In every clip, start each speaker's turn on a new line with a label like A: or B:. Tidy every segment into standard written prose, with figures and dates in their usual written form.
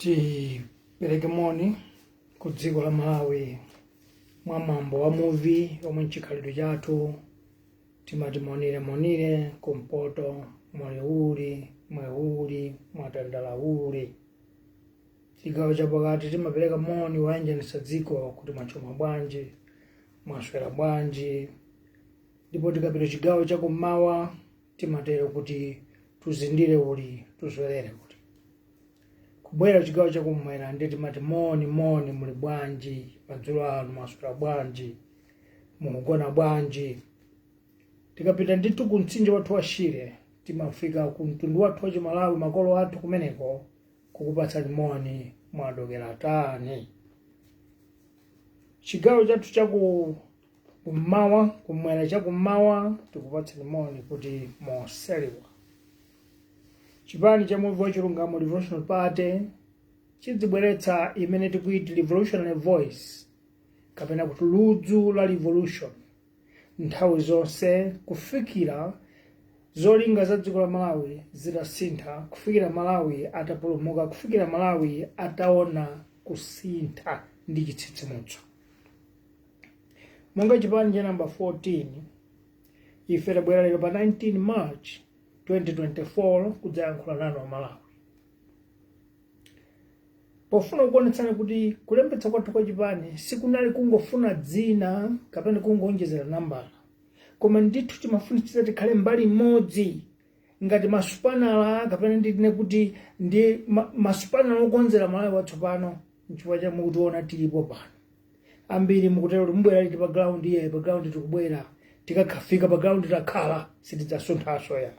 A: Tipereke moni ku dziko la Malawi mwa mwambo wa Muvi omwe nchikhalidwe chathu timati monire kumpoto mweuli mwatandalauli. Chigawo chapakati timapereka moni woyanjanitsa dziko kuti mwachuma bwanji, mwaswera bwanji. Ndipo tikapita chigawo chakummawa timatero kuti tuzindire uli tuzwerere kuti. Kubwera chigawo chakummwera ndi timati moni muli bwanji, madzulo ano mwaswera bwanji, mukugona bwanji. Tikapita ndithu ku mtsinje wathu wa Shire timafika ku mtundu wathu wa Malawi, makolo athu kumeneko kukupatsani moni mwadokera tani. Chigawo chathu chakummawa kumwera chakummawa tikupatsani moni kuti moseliwa. Chipani cha Muvi Wachilungamo Revolutionary Party chidzibweretsa imene tikuiti revolutionary voice kapena kuti ludzu la revolution nthawi zonse kufikira zolinga za dziko la Malawi zitasintha, kufikira Malawi atapulumuka, kufikira Malawi ataona kusintha ndi chitsitsimutso. Monga chipani cha namba 14 ife tabwera lero pa 19 March 2024 kudzayankhula nanu wa Malawi. Pofuna kuonetsani kuti kulembetsa kwathu kwa chipani sikunali kungofuna dzina kapena kungonjezera nambala, koma ndithu timafunitsitsa tikhale mbali imodzi ngati masupanala kapena nditine kuti ndi masupanala okonzera Malawi watsopano nchifukwa cha mukutiona tilipo pano. Ambiri mukutero kuti mubwera liti pa ground iye, pa ground tikubwera, tikafika pa ground takhala sitidzasunthaso ya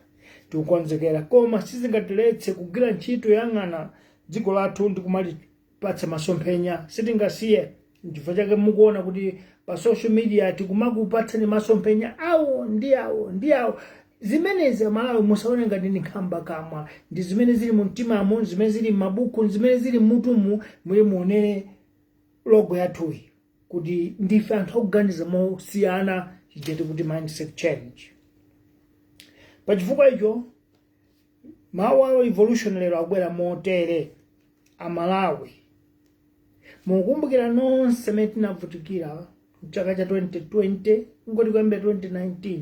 A: tikukonzekera, koma sizingatiletse kugwira ntchito yoyang'ana dziko lathu ndi kumalipatsa masomphenya. Sitingasiye nchifukwa chake mukuona kuti pa social media tikumakupatsani masomphenya awo ndi awo. Zimenezi Malawi musaone ngati ndi nkhamba kamwa, ndi zimene zili mu mtimamo, zimene zili m'mabuku, zimene zili m'mutumu. Muye muonere logo yathuyi kuti ndife anthu okuganiza mosiyana, chijeti kuti mindset change. Pachifukwa icho mawu a revolution lero akubwera motere Amalawi. Mukumbukira nonse mmene tinavutikira chaka cha 2020 ngoti kuyambira 2019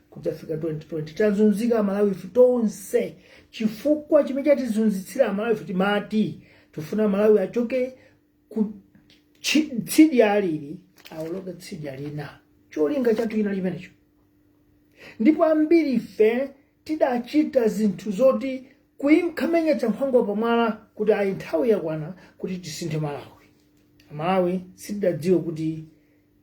A: kudzafika 2020 tazunzika Amalawi ife tonse. Chifukwa chimene chatizunzitsira Amalawi ife timati tufuna Malawi achoke ku tsidya alili awoloke tsidya lina. Cholinga chathu china limenecho. Ndipo ambiri ife tidachita zinthu zoti kuyimkhamenyetsa nkhwango pamwala kuti ayi nthawi yakwana kuti tisinthe Malawi. Malawi sitidadziwa kuti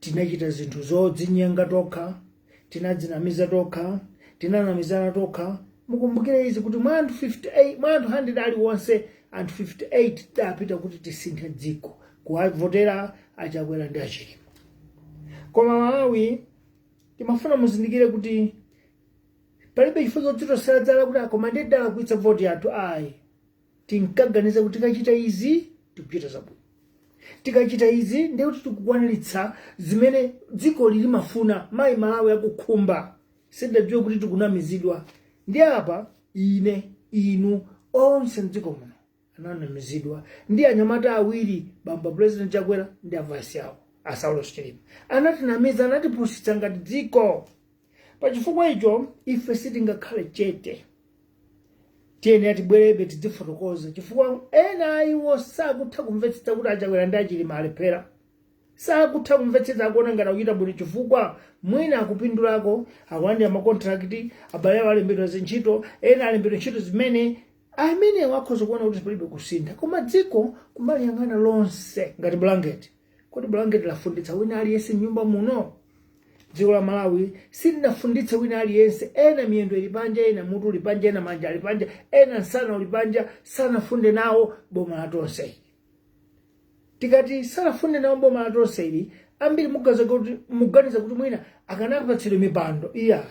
A: tinachita zinthu zodzinyenga tokha, tinadzinamiza tokha, tinanamizana tokha. Mukumbukire izi kuti mwa anthu 58, mwa anthu 100 aliwonse anthu 58 tidapita kuti tisinthe dziko, kuwavotera achakwera ndi achilima. Koma Malawi timafuna muzindikire kuti palibe chifukwa chotosera dzala kuti akoma ndi dala kuitsa voti yathu ayi. Tinkaganiza kuti tikachita izi tikuchita zabwino, tikachita izi ndiye kuti tikukwaniritsa zimene dziko lili mafuna. Mayi Malawi akukhumba sidadziwa kuti tikunamizidwa. Ndi apa ine inu onse mdziko muno ananamizidwa ndi anyamata awiri, bamba president Chakwera ndi avasi yawo Asaulo Chilima. Anatinamiza, anatipusitsa ngati dziko. Pachifukwa icho ife sitingakhale chete, tiyeni atibwerebe tidzifotokoza. Chifukwa ena iwo sakutha kumvetsetsa kuti Achakwera ndi Achilima alephera, sakutha kumvetsetsa akuona ngati akuchita bwino. Chifukwa mwina akupindulako akulandira makontrakti, abale awo alembedwa zintchito, ena alembedwa ntchito zimene amene wakhoza kuona kuti palibe kusintha. Koma dziko kumaliyang'ana lonse ngati blanket. Kodi blanket lafunditsa wina aliyense m'nyumba muno? Dziko la Malawi silinafunditse wina aliyense. Ena miyendo ili panja, ena mutu uli panja, ena manja ali panja, ena nsana uli panja. Sanafunde nawo boma la tonse ili. Tikati sanafunde nawo boma la tonse ili, ambiri muganiza kuti mwina akanapatsidwa mipando. Iyayi,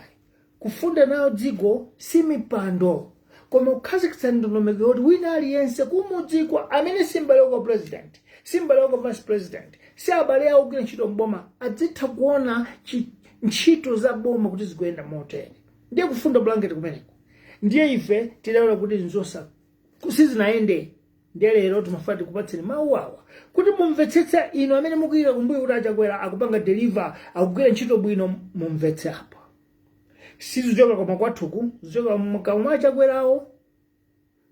A: kufunda nawo dziko si mipando, koma kukhazikitsa ndondomeko kuti wina aliyense kumudziko amene simbale wako president, simbale wako vice president, si abale awo kugwira ntchito mboma, adzitha kuona ntchito za boma kuti zikuyenda motere. Ndiye kufunda blanket kumeneko. Ndiye ife tidaona kuti nzosa sizinaende ndiye lero timafuna tikupatseni mawu awa kuti mumvetsetsa ino amene mukuyira kumbuyo kuti Achakwera akupanga deliver akugwira ntchito bwino mumvetse apa. Sizichoka koma kwathuku zichoka mkamwa Achakwerawo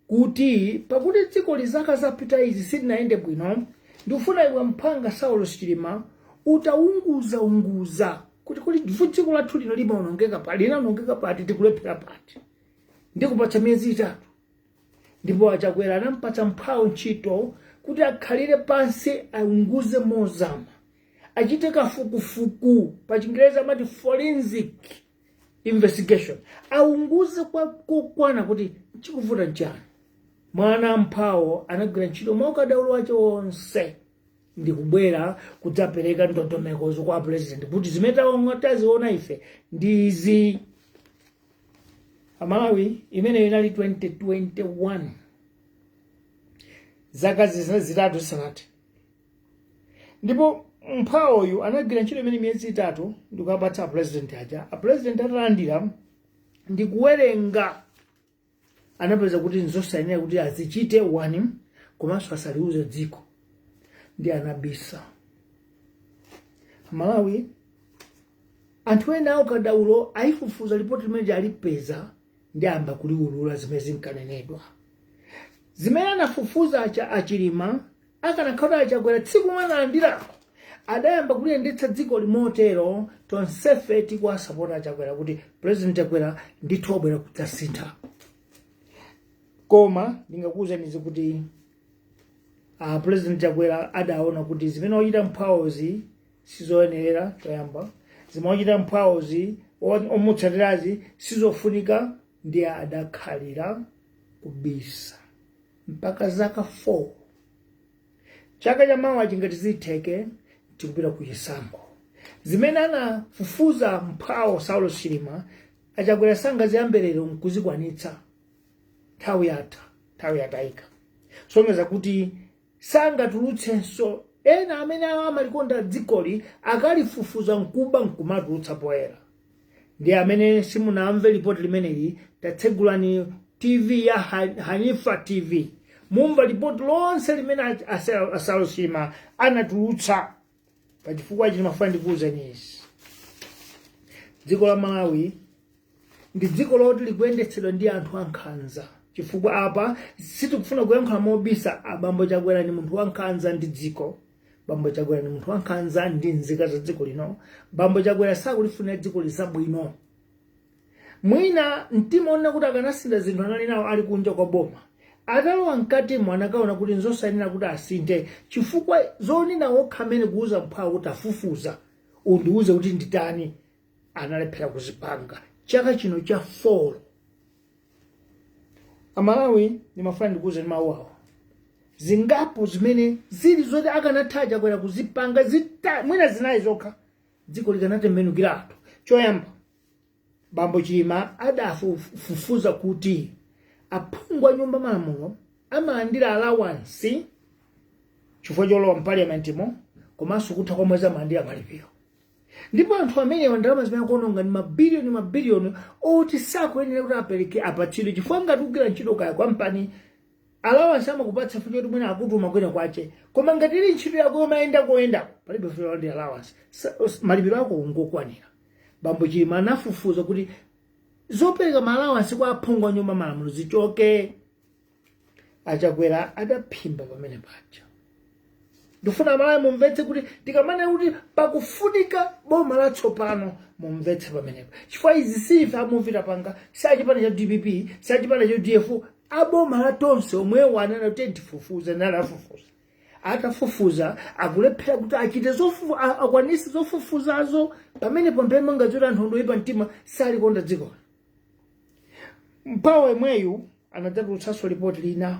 A: kuti pakuti dziko lizaka zapita izi silinaende bwino ndikufuna iwe mphanga Saulo Chilima utaunguza kuti kuli dziko lathu lino limaonongeka pali linaonongeka pati tikulephera pati ndikupatsa miyezi 3 ndipo Achakwera anampatsa mphawo ntchito kuti akhalire pansi aunguze mozama achite kafukufuku pa Chingereza amati forensic investigation aunguze kukwana kuti chikuvuta nchani. Mwana mphawo anagwira ntchito mwaukadaulo wache wonse ndikubwera kudzapereka ndondomekozo kwa president kuti zimene taziona ife ndizi. Amalawi imene inali 2021 zaka zitatu zisanati ndipo mphawoyu anagwira ntchito imene miyezi 3 ndikupatsa president aja. A president atalandira ndikuwerenga anapeza kuti nzosayenera kuti azichite 1 komanso asaliuze dziko ndi anabisa. Malawi anthu ena aukadaulo ayifufuza ripoti limene alipeza ndi amba kuliulula zimene zinkanenedwa zimene anafufuza Achilima akanakhala Achakwera tsiku analandira adayamba kuliyendetsa dziko limotero tonsefe tikuwasapota Achakwera kuti president Achakwera ndithu wabwera kudzasintha. Koma ndingakuwuzeni kuti president Achakwera adaona kuti zimene wachita mphawozi sizoyenera choyamba zimene wachita mphawozi omutsatirazi sizofunika ndiye adakhalira kubisa mpaka zaka 4. Chaka cha mawa chingati zitheke tikupita ku chisankho. Zimene anafufuza mphawo Saulo Chilima Achakwera sangaziyambirero nkuzikwanitsa nthawi yatayika. Songeza kuti sangatulutsenso ena amene amalikonda dzikoli akalifufuza nkuba nkumatulutsa poyera. Ndi amene simunamve ripoti limeneli tatsegulani TV ya Hanifa TV mumva ripoti lonse limene Saulo Chilima anatulutsa pachifukwa chimafuna ndikuwuzeni izi. Dziko la Malawi ndi dziko loti likuyendetsedwa ndi anthu ankhanza chifukwa apa sitikufuna kuyankhula mobisa. Bambo Achakwera ni munthu wankhanza ndi dziko. Bambo Achakwera ni munthu wankhanza ndi nzika za dziko lino. Bambo Achakwera sakulifunira dziko lisabwino. Mwina mtima ona kuti akanasinda zinthu anali nawo ali kunja kwa boma atalowa mkati mwana kaona kuti nzosayenera kuti asinthe chifukwa zonena wokha amene kuuza mphawo kuti afufuza undiuze kuti nditani analephera kuzipanga chaka chino cha 4. Amalawi ndimafuna ndikuwuzeni mawu awo zingapo zimene zili zoti akanatha Achakwera kuzipanga mwina zinayi zokha dziko likanatembenukiratu. Choyamba Bambo Chilima adafufuza kuti aphungu a nyumba malamulo amalandira allowance chifukwa cholowa mpaliamentimo komanso kutha kwa mwezi amalandira malipiro. Ndipo anthu amene ndalama zimene akuononga ni mabiliyoni oti sakuyenera kuti apereke apatsidwe chifukwa ngati kugwira ntchito kaya kampani allowance amakupatsa futi kuti mwina akutuma kwina kwache koma ngati ili ntchito yako yomayenda palibe futi ndi allowance malipiro ako ngokwanira. Bambo Chilima anafufuza kuti zopereka allowance kwa aphungu a nyumba malamulo zichoke. Achakwera adaphimba pamene paja. Ndifuna Malawi mumvetse kuti tikamane kuti pakufunika boma latsopano mumvetse pamenepo chifukwa izi sife amuvita panga sachipana cha DPP sachipana cha DF aboma latonse omwewo anena kuti tifufuze nalafufuza atafufuza akulephera kuti achite akwanise zofufuzazo pamenepo mpemwe ngadzoti anthu ndoyipa mtima salikonda dziko. Mphawo yemweyu anadzatulutsanso ripoti lina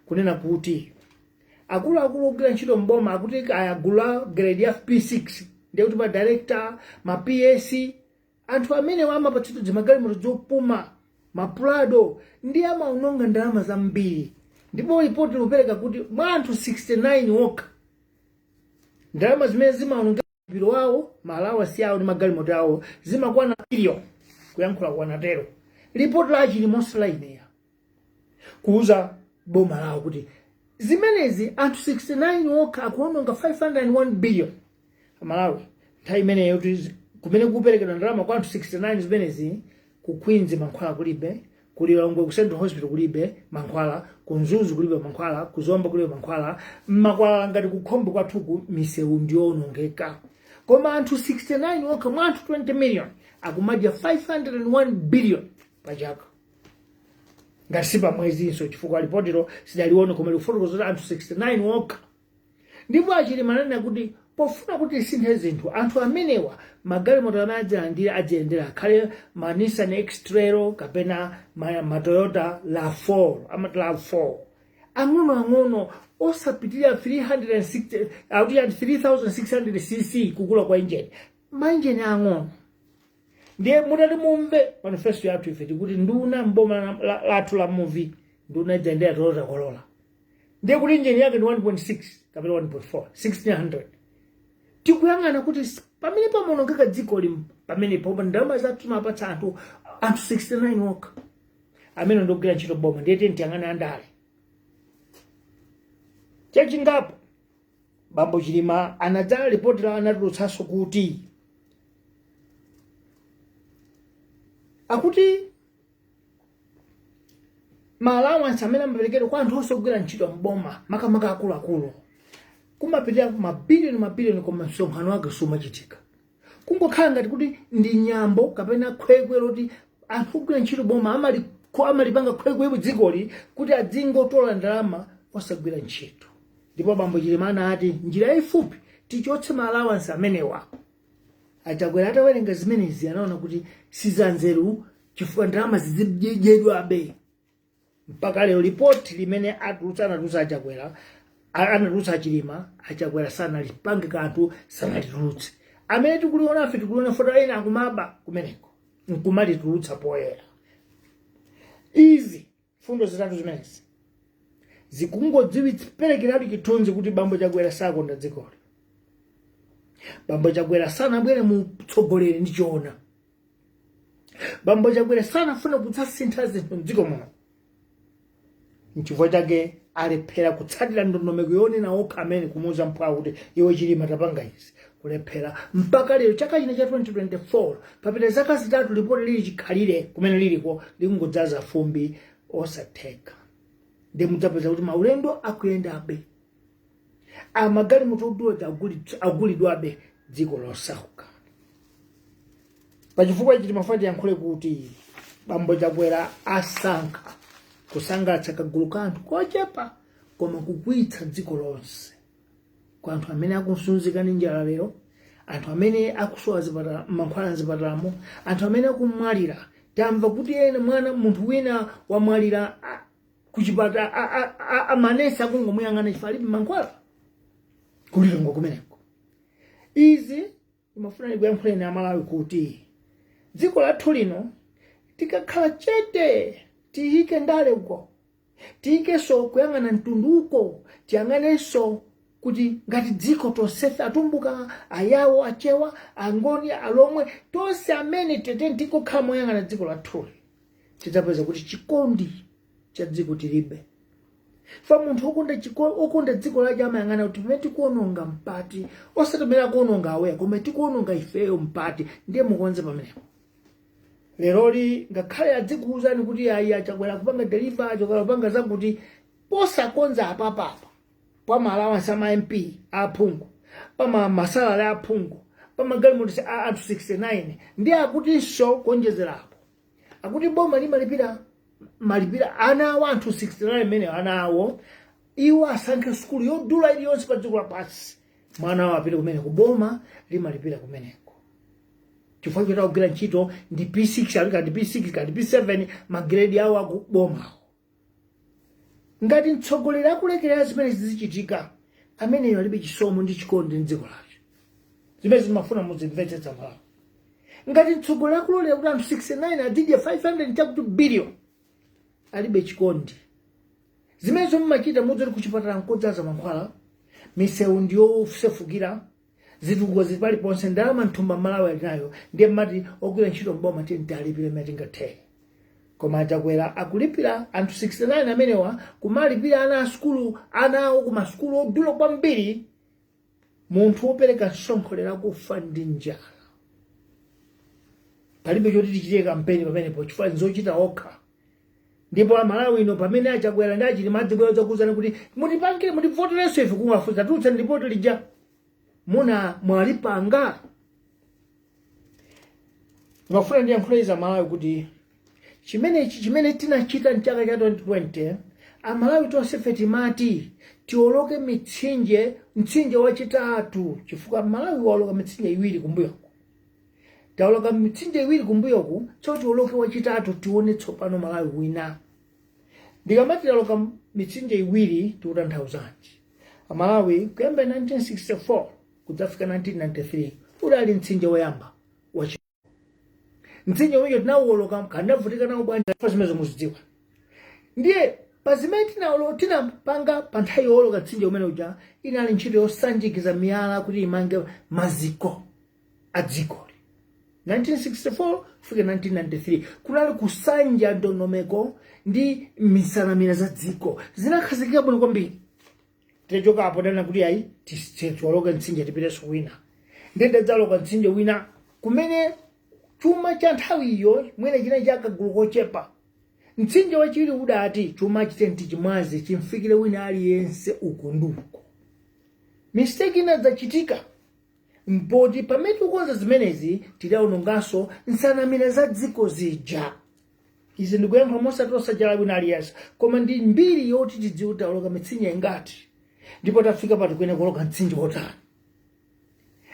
A: kunena kuti akuluakulu ogwira ntchito mboma akuti ayagula grade ya P6 ndiye kuti pa director ma PS anthu amene amapatsidwa zimagalimoto zopuma mapulado ndi amaononga ndalama zambiri. Ndipo ripoti lupereka kuti mwa anthu 69 okha ndalama zimene zimaononga biro wawo allowance yawo ndi magalimoto yawo zimakwana billion kuyankhula kwanatero. Ripoti la Chilima ineya kuuza boma lawo kuti zimenezi anthu 69 okha akuononga 501 billion Malawi nthawi imeneyo kumene kuperekedwa ndalama kwa anthu 69 zimenezi ku Queens mankhwala kulibe, ku Lilongwe ku Central Hospital kulibe mankhwala, ku Mzuzu kulibe mankhwala, ku Zomba kulibe mankhwala, makwala ngati ku Khombo kwathuku misewu ndionongeka. Koma anthu 69 okha mwa anthu 20 million akumadya 501 billion pachaka. Ngati sipa mwezinso chifukwa lipotero sidalione koma likufotokoza anthu 69 okha. Ndipo achili manena kuti pofuna kuti sinthe zinthu anthu amenewa magalimoto amene adziyendera akhale ma Nissan X-Trail kapena ma Toyota RAV4 ang'ono osapitirira 3600 cc kukula kwa injini, mainjini ang'ono. Ndiye mutati mumve manifesto yathu ife tikuti nduna mboma lathu la Muvi nduna adziyendera Toyota Corolla. Ndiye kuti injini yake ndi 1.6 kapena 1.4 1600. Tikuyang'ana kuti pamene pamonongeka dziko limu pamene popa ndalama zathu mapatsa anthu 69 okha amene ndogwira ntchito boma. Ndiye tiyang'ane andale chachingapo. Bambo Chilima anadzala ripoti la anatulutsanso kuti akuti ma-allowance amene amaperekedwa kwa anthu osogwira ntchito mboma makamaka akuluakulu kumapitira mabiliyoni koma msonkhano wake sumachitika. Kungokhala ngati kuti ndi nyambo kapena khwekhwe loti anthu ogwira ntchito boma amalipanga khwekhwe dzikoli kuti adzingotola ndalama osagwira ntchito. Ndipo Bambo Chilima anati njira yayifupi tichotse ma-allowance amenewa. Achakwera atawerenga zimenezi anaona kuti sizanzeru chifukwa ndalama zidzidyedwabe. Mpaka lero ripoti limene anatulutsa Achakwera anatulutsa Chilima, Achakwera sanalipange kanthu sanalitulutse. Amene tikuliona afe tikuliona foto ena akumaba kumeneko nkumalitulutsa poyera. Izi fundo zitatu zimenezi zikungodziwitsa chithunzi kuti Bambo Chakwera sakonda dzikoli. Bambo Chakwera sanabwere mu utsogoleri ndi choona. Bambo Chakwera sanafuna kutsasintha zinthu m'dziko muno. N'chifukwa chake alephera kutsatira ndondomeko yonena okha amene kumuuza mphawi kuti iwe Chilima tapanga izi. Kulephera mpaka lero chaka chino cha 2024 papita zaka zitatu ripoti lili chikhalire kumene liliko likungodzaza fumbi osatheka. Ndiye mudzapeza kuti maulendo akuyendabe, amagalimoto odula agulidwabe dziko losauka. Pachifukwa ichi timafuna tiyankhule kuti Bambo Chakwera asankha kusangalatsa kagulu ka anthu kochepa koma kukwitsa dziko lonse. Kwa anthu amene akusunzika ndi njala lero, anthu amene akusowa mankhwala mzipatalamo, anthu amene akumwalira. Tamva kuti ena munthu wina wamwalira kuchipata amanesa kungomuyang'ana chifukwa alibe mankhwala kulilongo kumeneko. Izi timafuna kuyankhuleni Amalawi kuti dziko lathu lino tikakhala chete tiyike ndale uko, tiyikeso kuyang'ana mtunduko, tiyang'anenso kuti ngati dziko tonsefe atumbuka ayawo achewa angoni alomwe tonse amene tete tikokhala moyang'ana dziko lathuli tidzapeza kuti chikondi cha dziko tilibe. Fa munthu okonda dziko lake amayang'ana kuti pamene tikuononga mpati osatemera kuononga aweya koma tikuononga ifeyo mpati ndiye mukonze pamenepo. Leroli ngakhale adzikuwuzani kuti ayi Achakwera kupanga deliver Achakwera kupanga zakuti posakonza apapa pa ma-allowance ama MP aphungu, pa masalale aphungu, pa magalimoto a anthu 69 ndiye akutinso kuonjezerapo. Akuti boma malipira ana awo anthu 69 amene ana awo iwo asankhe skulu yodula iliyonse pa dziko lapansi. Mwana awo apite kumene kuboma limalipira kumeneko. Chifukwa choti akugwira ntchito ndi P6 ali kati P6 kati P7 magredi awo akuboma. Ngati mtsogoleri akulekerera zimene zizichitika ameneyo alibe chisomo ndi chikondi m'dziko lake. Zimene zimafuna muzimvetsetsa Malawi. Ngati mtsogoleri akulolera kuti anthu 69 adzidya 500 billion alibe chikondi. Zimene zomachita mudzoti kuchipatala nkodzaza mankhwala, misewu ndiyosefukira, zitukuko zili paliponse, ndalama nthumba Malawi ali nayo, ndiye mmati ogwira ntchito mboma tintalipire mmene tingathe. koma achakwera akulipira anthu 69 amenewa kumalipira ana a skulu anawo ku masukulu odula kwambiri. Munthu wopereka msonkho kufa ndi njala. Palibe choti tichite kampeni pamenepo chifukwa nzochita okha. Ndipo Amalawi ino pamene achakwera ndi achiti madzibwera zakuzana kuti mutipangire mutivoterenso ife kumafuza tutsa ripoti lija muna mwalipanga. Mafuna ndi yankhuleza Amalawi kuti chimene tinachita mchaka cha 2020 Amalawi tonse timati tioloke mtsinje wachitatu chifukwa Amalawi waoloka mitsinje iwiri kumbuyoku. Taoloka mitsinje iwiri kumbuyoku tioloke wachitatu tione tsopano Malawi wina. Ndikamati taoloka mitsinje iwiri tikutanthauzanji. Amalawi kuyamba 1964 kudzafika 1993 udali mtsinje woyamba wachitatu. Mtsinje umeneyo tinawoloka kandavutika nawo bwanji zimenezo muzidziwa. Ndiye pazimene tinapanga pa nthawi yowoloka mtsinje umene uja inali ntchito yosanjikiza miyala kuti imange maziko a dziko. 1964 kufika 1993 kunali kusanja ndondomeko ndi misanamira za dziko zinakhazikika bwino kwambiri. Tichoka apo dana kuti ayi tiwoloke mtsinje tipiteso wina. Ndende dzaloka mtsinje wina kumene chuma cha nthawi iyo mwene china chakagulu kochepa. Mtsinje wachiwiri udati chuma chitenti chimwazi chimfikire wina aliyense uku nduko. Mistake inadzachitika mpoti pamene ukonza zimenezi tidawononganso nsanamira za dziko zija. Izi ndikuyankha mosatosa chala wina aliyense koma ndi mbiri yoti tidziwe kuti tawoloka mitsinje ingati ndipo tafika pati kwene kuloka mtsinje wotani.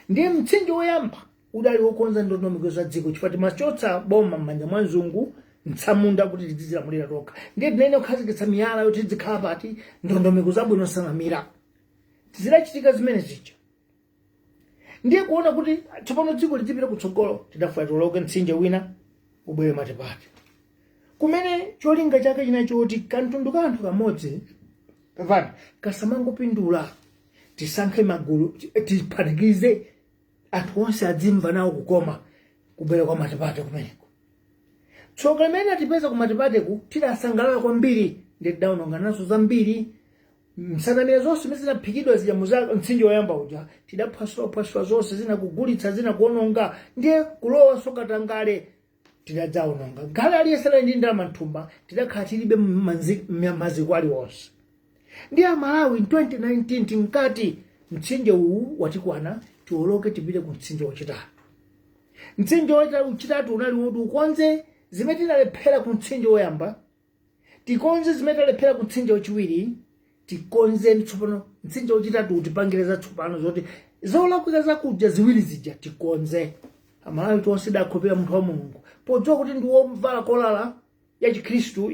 A: Ndiye mtsinje woyamba udali wokonza ndondomeko za dziko chifukwa timachotsa boma m'manja mwa mzungu mtsamunda kuti tidzilamulira tokha. Ndiye tinene kukhazikitsa miyala yoti tidzikhala pati ndondomeko zabwino nsanamira. Tizidachitika zimene zija. Ndiye kuona kuti tsopano dziko lidzipita kutsogolo tidafuna tiwoloke mtsinje wina ubwere matepati. Kumene cholinga chake chinachoti kantundu ka anthu kamodzi pavani kasamangopindula tisankhe magulu tiphatikize anthu onse adzimva nawo kukoma kubwera kwa matepati kumeneko. Tsoka limene atipeza ku matepateku tidasangalala kwambiri ndi tidawononga nazo zambiri. Nsanamira zonse zimene zinaphikidwa zija muza mtsinje woyamba uja tidaphwasula zonse zinakugulitsa zinakuononga. Ndiye kulowa sokatangale tidadzawononga. Gala aliyesera ndi ndalama mthumba tidakhala tilibe maziko aliwonse. Ndiye Amalawi 2019 tinkati mtsinje uwu watikwana tiwoloke tipite ku mtsinje wachitatu. Mtsinje wachitatu unali woti ukonze zimene tinalephera ku mtsinje woyamba, tikonze zimene tinalephera ku mtsinje wachiwiri, tikonze tsopano mtsinje wachitatu utipangire zatsopano zoti zolakwika zakudya ziwiri zija tikonze. Amalawi tonse dakhopera munthu wa Mulungu podziwa kuti ndi womvala kolala ya Chikhristu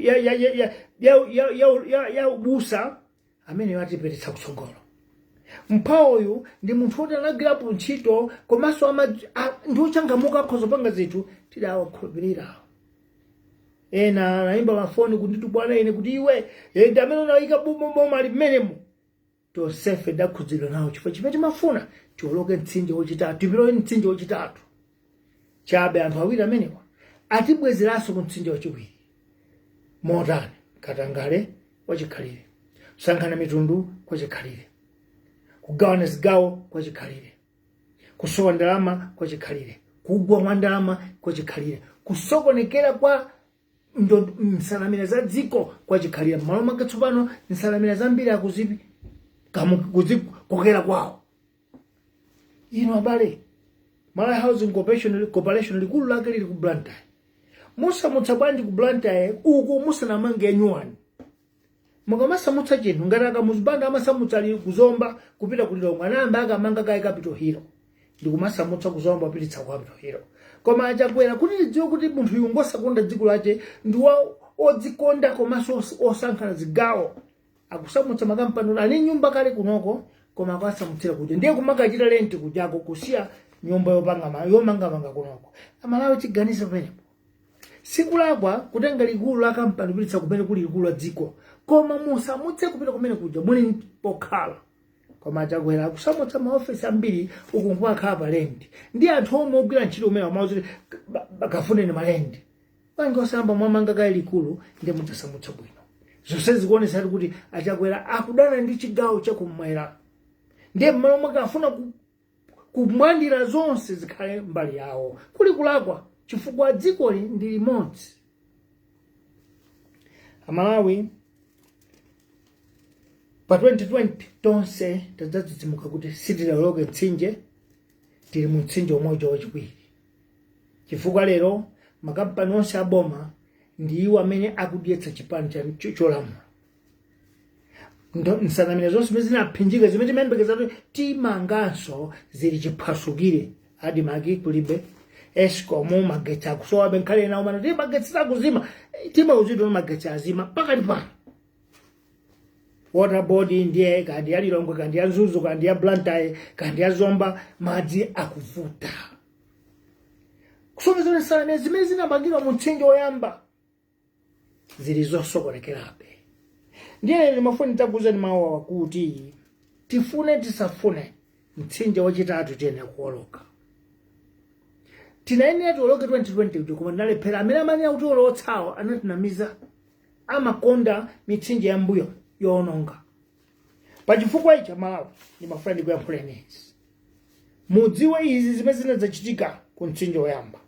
A: ya ubusa amene watipetitsa kutsogolo. Mphawoyu ndi munthu woti anagwirapo ntchito komanso ndi ochangamuka akhoza panga zinthu tidawakhulupirira. Ena anayimba mafoni kuti bwana ine kuti iwe amene unayika boma ali mmenemo tonsefe dakhudzidwa nawo chifukwa chimene timafuna tiwoloke mtsinje wachitatu tipilowe mtsinje wachitatu. Chabe anthu awiri amenewa atibwezeranso ku mtsinje wachiwiri. Motani katangale wachikhalire, kusankhana mitundu kwa chikhalire, kugawana zigawo kwa chikhalire, kusowa ndalama kwa chikhalire, kugwa mwa ndalama kwa chikhalire, kusokonekera kwa nsanamira za dziko kwa chikhalire. Malo mwake tsopano nsanamira zambiri akuzipi kuzikokera kwawo. Ino abale Malawi Housing Corporation likulu lake lili ku Blantyre. Musamutsa bwanji ku Blantyre uko musanamange nyuwani. Mukasamutsa chinthu ngati akamuzibanda amasamutsa ali kuzomba kupita kulilongwe anayamba akamanga kayi Capitol Hill. Ndikumasamutsa kuzomba kupititsa ku Capitol Hill. Koma achakwera kuti lidziwe kuti munthu uyu ngosakonda dziko lache ndi odzikonda komanso osankhana zigawo. Akusamutsa makampani ali nyumba kale kunoko koma akasamutsira kuti ndiye kumakachita lenti kujako kusiya nyumba yomanga kunoko. Amalawi tiganiza pamenepo. Sikulakwa kutenga likulu la kampani kupititsa kumene kuli likulu la dziko. Koma musamutse kupita kumene kuja muli pokhala. Koma achakwera akusamutsa maofisi ambiri uku akhala palendi. Ndi anthu omwe ogwira ntchito umene amauti bakafuneni malendi. Bangi osamba mwamanga kali likulu ndi mutasamutsa bwino. Zonse zikuonesa kuti achakwera akudana ndi chigawo chakumwera. Ndiye mmalo mwake afuna kumwandira zonse zikhale mbali yawo. Kuli kulakwa chifukwa dzikoli ndi limodzi. Amalawi pa 2020 tonse tadzadzidzimuka kuti sitilawoloke mtsinje, tili mu mtsinje umodzi wachiwiri. Chifukwa lero makampani onse aboma ndi iwo amene akudyetsa chipani cholamula. Nsanamira zonse zinaphinjika zimene timayembekeza kuti timanganso zili chiphwasukire. Adimaki kulibe Eskom magetsi akusowa benkhale nawo mana ndi magetsi akuzima timauzidwa magetsi azima pakati pano. Water board ndiye kandi ya Lilongwe kandi ya Nzuzu kandi ya Blantyre kandi ya Zomba madzi akuvuta. Kusoma zone sana zimene zinamangidwa mu mtsinje woyamba zilizosokonekerabe. Ndiye ndimafuna takuzeni mawu akuti tifune tisafune mtsinje wachitatu tiyene kuwoloka. Tinayenera tiwoloke 2020 koma ndalephera amene amene akuti olotsawo anatinamiza amakonda mitsinje yambuyo yoononga. Pachifukwa ichi Malawi ndimafuna ndikuyankhuleni izi. Mudziwe izi zimene zinadzachitika ku mtsinje woyamba.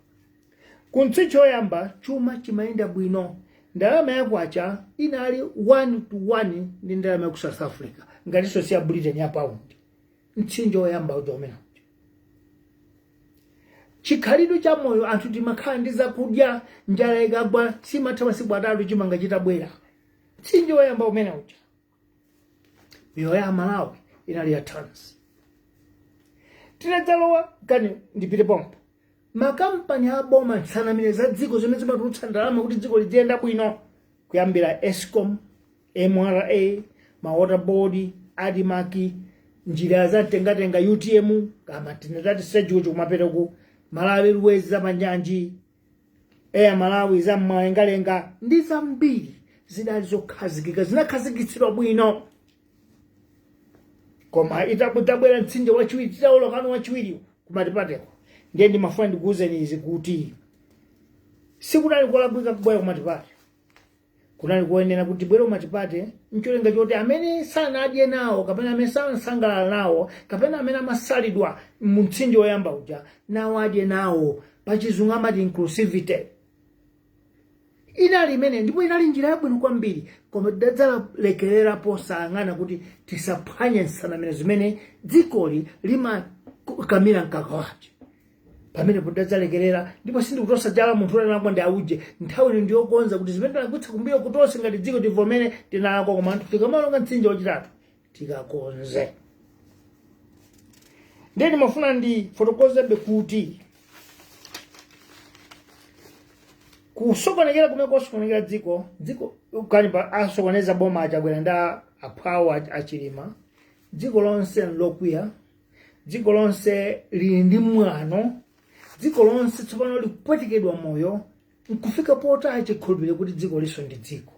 A: Ku mtsinje woyamba chuma chimayenda bwino. Ndalama yakwacha inali 1-to-1 ndi ndalama ya ku South Africa ngatinso siya Britain ya pound. Mtsinje woyamba udomena. Chikhalidwe cha moyo anthu timakhala ndi zakudya njala ikagwa simatha masiku atatu chimanga chitabwera. Mtsinje woyamba umene uja. Miyoyo ya Malawi inali ya tons. Tinadzalowa kani ndipite pompo. Makampani aboma nsanamira za dziko zimene zimatulutsa ndalama kuti dziko liziyenda bwino. Kuyambira Eskom, MRA, Water Board, Adimaki, njira za tengatenga UTM, kama tinatati sejuo chukumapeta ku Malawi Railways za manjanji, Air Malawi za mmalengalenga, ndi zambiri zidali zokhazikika zinakhazikitsidwa bwino. Koma itakutabwera mtsinje wachiwiri titawolokano wachiwiri kumatipateko. Ndiye ndimafuna ndikuwuzeni izi kuti sikunali kulakwika kubwera kumatipate. Kunali kuyenera kuti bwera kumatipate ncholenga choti amene sanadye nawo kapena amene sanasangalala nawo kapena amene amasalidwa mu mtsinje woyamba uja nawo adye nawo. Pachizungu amati inclusivity. Inali imene ndipo inali njira yabwino kwambiri koma tidadzalekerera posayang'ana kuti tisaphwanye nsanamira zimene dzikoli limakamira mkaka wake. Pamene podadzalekerera ndipo sindikutosa jala munthu anakwa ndi auje nthawi ndiyokonza kuti zimene tinagwitsa kumbuyo kutosa ngati dziko tivomene tinalakwa koma anthu tikamawolonga mtsinje wachitatu tikakonze. Ndiye ndimafuna ndifotokozebe kuti kusokonekera kumene kosokonekera dziko kani pa asokoneza boma achabwera nda aphwawo achilima. Dziko lonse nlokwiya, dziko lonse lili ndi mwano, dziko lonse tsopano likupwetekedwa moyo nkufika pota chikhulupiriro kuti dziko liso ndi dziko.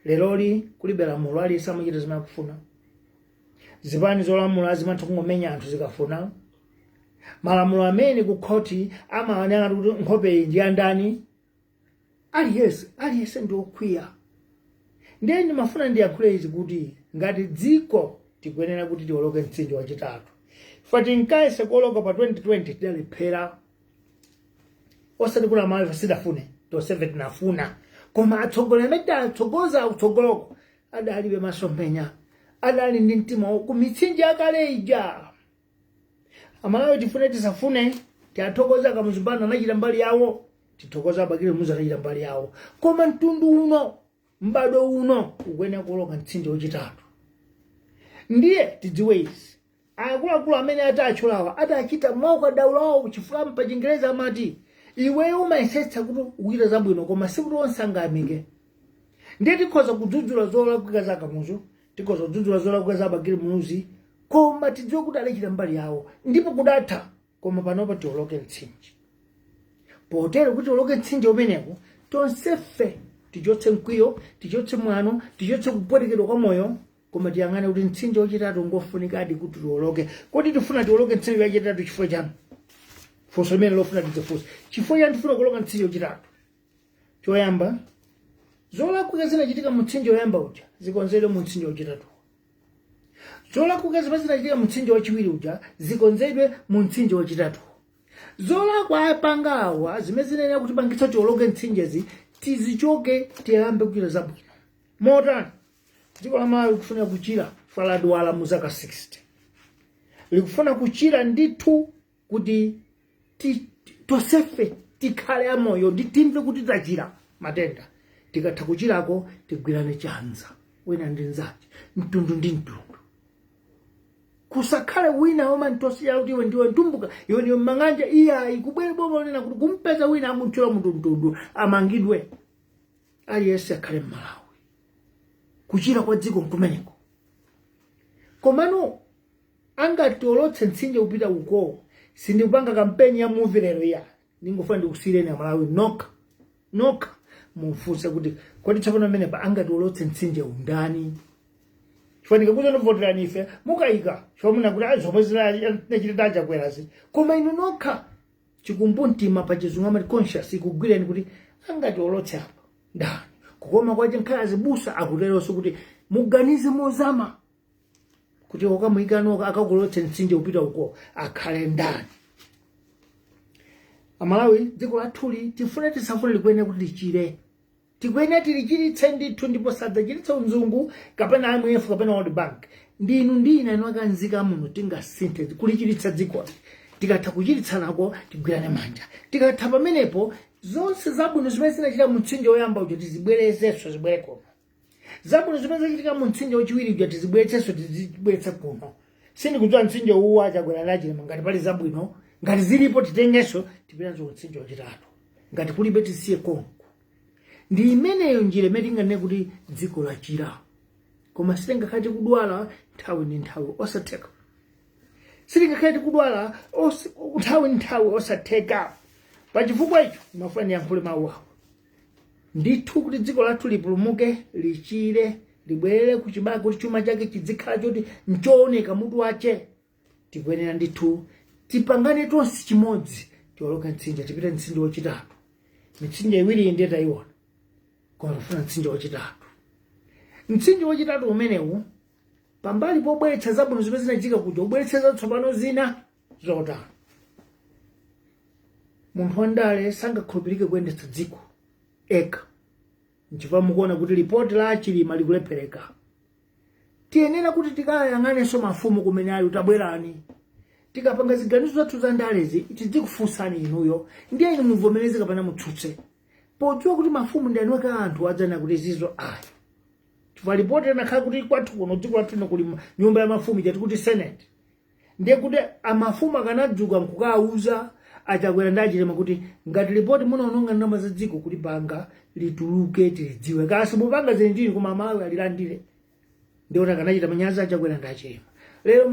A: Leroli kulibe lamulo aliyese amachita zimene akufuna. Zipani zolamula zimatha kungomenya anthu zikafuna. Malamulo amene ku khoti amaoneka kuti nkhope iyi ndi ya ndani. Aliyese ndi okwiya. Ndiye ndimafuna ndiyankhule izi kuti ngati dziko tikuyenera kuti tiwoloke mtsinje wachitatu. Fati nkaise kuwoloka pa 2020 tidalephera. Osati kuna Malawi sidafune tonse tinafuna. Koma atsogoleri amene atsogoza utsogoloko adalibe masomphenya. Adali ndi mtima ku mitsinje yakale ija. Amalawi tifune tisafune tiathokoza kamuzimbana anachita mbali yawo. Tithokoza abakire muza anachita mbali yawo. Koma mtundu uno mbado uno ukuyenera kuwoloka mtsinje wachitatu. Ndiye tidziwe izi. Akuluakulu amene atachulawa atachita mauka daulawo kuchifulamu pa Chingereza amati iwe umayesetsa kuti ukuchita zabwino koma sikuti onse angamike. Ndiye tikhoza kudzudzula zolakwika za Kamuzu, tikhoza kudzudzula zolakwika za abakire munuzi, koma tidziwe kuti adachita mbali yawo ndipo kudatha koma panopa tiwoloke mtsinje. Potero kuti tiwoloke mtsinje umenewu tonsefe tichotse mkwiyo, tichotse mwano, tichotse kupwetekedwa kwa moyo. Koma tiyang'ane kuti mtsinje wachitatu ngofunikadi kuti tiwoloke. Kodi tifuna tiwoloke mtsinje wachitatu chifukwa chani? Funso limene lofuna tidzifunse. Chifukwa chani tifuna kuwoloka mtsinje wachitatu? choyamba zolakwika zinachitika mu mtsinje woyamba uja zikonzedwe mu mtsinje wachitatu. Zolakwika zimene zinachitika mu mtsinje wachiwiri uja zikonzedwe mu mtsinje wachitatu. Zolakwa apangawa zimene zinenera kuti pangitsa tiwoloke mtsinjezi tizichoke tiyambe kuchita zabwino. Motani dziko la Malawi likufuna kuchira fala dwala mu zaka 60. Likufuna kuchira ndithu kuti tosefe tikhale amoyo timve kuti tachira matenda. Tikatha kuchirako tigwirane chanza wina ndi nzake mtundu ndi mtundu. Kusakhale wina woma ntosiya kuti iwe ndiwe ntumbuka iwe ndiwe manganja iya ikubwere boma lonena kuti kumpeza wina amuthira mtundu amangidwe. Aliyense akhale Malawi kuchira kwa dziko nkumeneko. Komano angatiolotse mtsinje upita uko sindikupanga kampeni ya Muvi lero ya ningofuna ndikusireni a Malawi noka mufunse kuti kodi tsopano amene pa angatiolotse mtsinje undani. Chifukwa kuti ndinovoterani ife mukayika chomuna kuti azomwe zinachitita chakwerazi koma inu nokha chikumbumtima pa chizungu conscious ikugwireni kuti angatiolotse apa ndani kukoma kwaje nkhazi busa akuteronso kuti muganize mozama kuti okamuyikanoka akakulotse mtsinje upita uko akhale ndani. Amalawi dziko lathuli tifune tisafune likwene kuti lichire. Tikwene tilichiritse ndithu ndipo sadzachiritsa unzungu kapena IMF kapena World Bank. Ndinu ndina inokanzika muno tingasinthe kulichiritsa dziko. Tikatha kuchiritsa nako tigwirane manja. Tikatha pamenepo zonse zabwino zimene zinachita mu mtsinje woyamba uja tizibwerezenso zibwere kuno. Zabwino zimene zinachitika mu mtsinje wachiwiri uja tizibweretsenso tizibweretsa kuno. Sindikudziwa mtsinje uwa chakwera nachilema ngati pali zabwino ngati zilipo titengenso tipiranso ku mtsinje wachitatu. Ngati kulibe tisiye konko. Ndi imeneyo njira imene tinganene kuti dziko lachira. Koma sitingakhale kudwala nthawi ndi nthawi osatheka. Sitingakhale kudwala nthawi ndi nthawi osatheka. Pachifukwa icho mafuna yankhule mawu awo. Ndithu kuti dziko lathu lipulumuke lichire libwerere kuchibala kuti chuma chake chidzikhala choti nchooneka mutu wache. Tikuyenera ndithu tipangane tonse chimodzi tiwoloka mtsinje tipite mtsinje wachitatu. Mitsinje iwiri ndiye tayiona. Koma tifuna mtsinje wachitatu. Mtsinje wachitatu umenewu pambali pobweretsa zabwino zimene zinachitika kuja ubweretsa zatsopano zina zotani. Munthu wandale sangakhulupirike kuyendetsa dziko eka. Nchifukwa mukuona kuti ripoti la achilima likulephereka. Tiyenera kuti tikayang'anenso mafumu kumene ali utabwerani. Tikapanga ziganizo zathu za ndalezi tidzikufunsani inuyo ndiye inu muvomereze kapena mutsutse. Podziwa kuti mafumu ndi anweka anthu adzana kuti zizo ayi. Chifukwa ripoti inakhala kuti kwathu kuno dziko lathu kuli nyumba ya mafumu chati kuti Senate. Ndiye kuti amafumu akanadzuka nkukauza achakwera ndachilema kuti ngati ripoti munaononga ndalama za dziko kuti panga lituluke tilidziwe. Kasi mupanga zenjini koma Malawi alilandire. Ndiye kuti akanachita manyazi achakwera ndachilema. Lero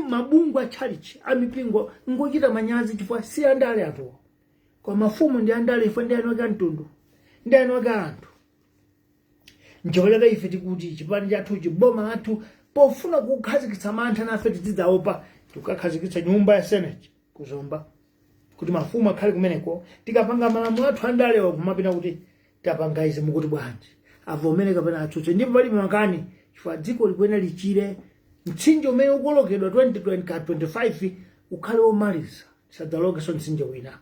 A: mabungwe a church amipingo ngochita manyazi chifukwa si andale ato. Kwa mafumu ndi andale ife ndi anweka mtundu. Ndi anweka anthu. Nchifukwa ife tikuti chipani chathu chiboma lathu pofuna kukhazikitsa mantha nafe tizidzaopa tukakhazikitsa nyumba ya Senate kuzomba. Kuti mafumu akhale kumeneko tikapanga malamulo athu andalewa kumapita kuti tapanga izi mukuti bwanji. Avomere kapena atsutse ndipo pali makani chifukwa dziko likuyenera lichire. Mtsinje umene ukuwolokedwa 2025 ukhale womaliza sadzalokeso mtsinje wina.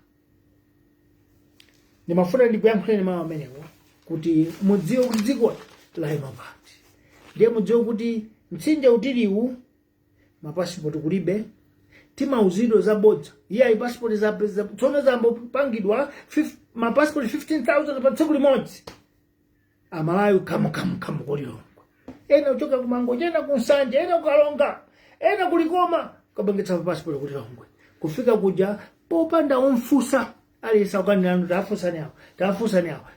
A: Ndimafuna ndikuyankhuleni mawu amenewo kuti mudziwe kuti dziko layima pati. Ndiye mudziwe kuti mtsinje utiliwu mapasipoti kulibe timauzidwa zabodza. Iya pasipoti tsono zambopangidwa mapasipoti 15,000 pa tsiku limodzi. Amalawi kamu koliro. Ena uchoka kumango, ena kunsanje, ena kukalonga, ena kulikoma kabangetsa passport kuti Longwe. Kufika kuja popanda umfusa ali saukanirano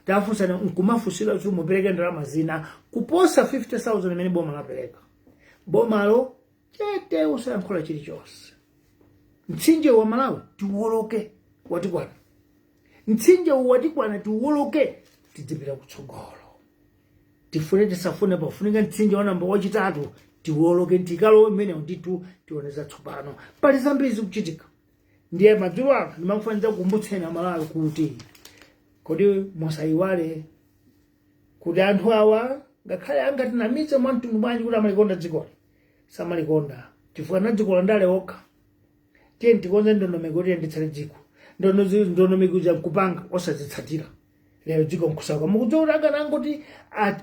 A: tafusani nkumafusira kuti mupereke ndalama zina kuposa 50,000 imene boma lapereka. Bomalo chete usayankhula chilichonse. Mtsinje wa Malawi tiwoloke watikwana. Mtsinje watikwana tiwoloke tidzipita kutsogolo. Tifune tisafune pafunika mtsinje wa namba wachitatu tiwoloke ntikalo mmene nditu tioneza tsopano. Pali zambiri zikuchitika. Ndiye madzulo ano ndimakufanira kukumbutseni Amalawi kuti kodi musayiwale kuti anthu awa ngakhale angatinamize mwamtundu bwanji kuti amalikonda dzikoli, samalikonda chifukwa na dziko landale okha. Tiye tikonze ndondomeko kuti tiyendetsere dziko, ndondomeko za kupanga osazitsatira. Lero dziko nkusauka mukudziwa kuti akanangoti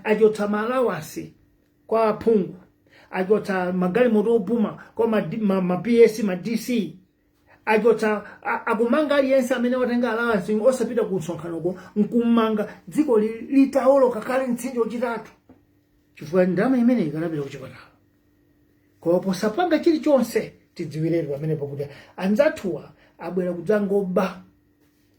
A: achotsa malawasi kwa aphungu, achotsa magalimoto opuma kwa ma PS ma DC, achotsa akumanga aliyense amene watenga alawansi osapita ku msonkhano nkumanga dziko litawoloka kale mtsinje wachitatu chifukwa ndalama imene ikanapita kuchipatala. Koma posapanga chilichonse tidziwireni pamene pakuti anzathuwa abwera kudzangoba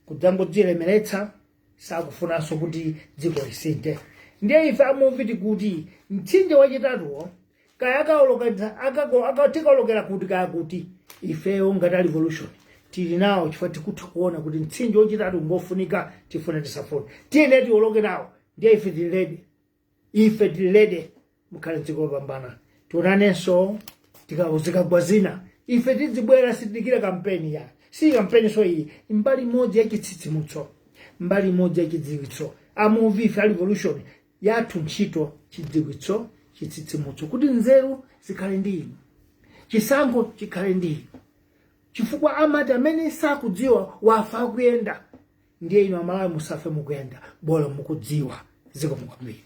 A: kudzangodzilemeretsa, sakufunanso kuti dziko lisinthe. Ndiye ife amuviti kuti mtsinje wachitatuwo kaya akatikawolokera kuti kaya kuti ifeyo ngati revolution tili nawo chifukwa tikutha kuona kuti mtsinje wachitatu ngofunika tifune tisafune. Tiyene tiwoloke nawo. Ndiye ife tili ready mukhale dziko lopambana. Tionanenso tikagwa zina. Ife tidzibwera sitikira kampeni ya. Si kampeni so iyi, mbali imodzi ya chitsitsimutso, mbali imodzi ya chidziwitso. Amuvi ife revolution yathu ntchito chidziwitso, chitsitsimutso kuti nzeru zikhale ndi inu, chisankho chikhale ndi inu. Chifukwa amati amene sakudziwa wafa kuyenda. Ndiye inu amalawi musafe mukuyenda, bora mukudziwa. Zikomo kwambiri.